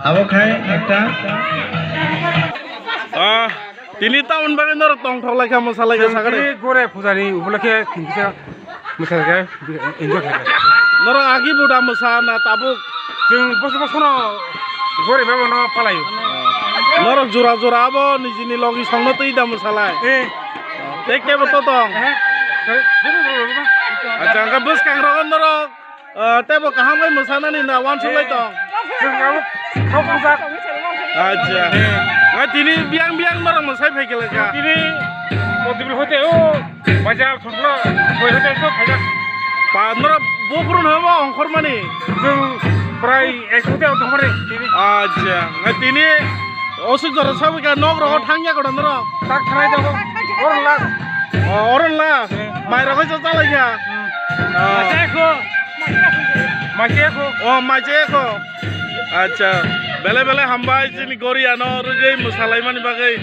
আবখাই একটা তিনি টাউন বাগানের টং ঠক লাইখা মোসালাইখা সাগারে গরে পূজারি উপলক্ষে কিনছে মোসালাইখা এনজয় খায় নর আগি বুড়া মোসা না তাবুক जों बस बसनो गरे बेबनो पालायो नर जोरा जोरा आबो निजिनि लगी संनो तै दा मोसालाय देखे बतो तो अच्छा अंका बस कांग्रगन नर तेबो कहां मै मोसानानि ना वान सुलाय तो जों खाव खावजा अच्छा तिनी बियां बियां नर मोसाय फैगेल का तिनी मदिबल होते ओ बाजार थुनला गय होते तो फायदा पा नर बोफ्रुन हबो अंखर मानि जों प्राय 100 তে ধরে আচ্ছা তিনি অসুখ ধরে সবকা নগ রহ ঠাঙ্গিয়া গড় নর তাক থানাই যাব অরলা অরলা মাইরা কইছ চালাইয়া মাইকেখো ও মাইকেখো আচ্ছা বেলে বেলে হামবাই যিনি গরিয়া ন রুগৈ মোসালাই মানি বাগৈ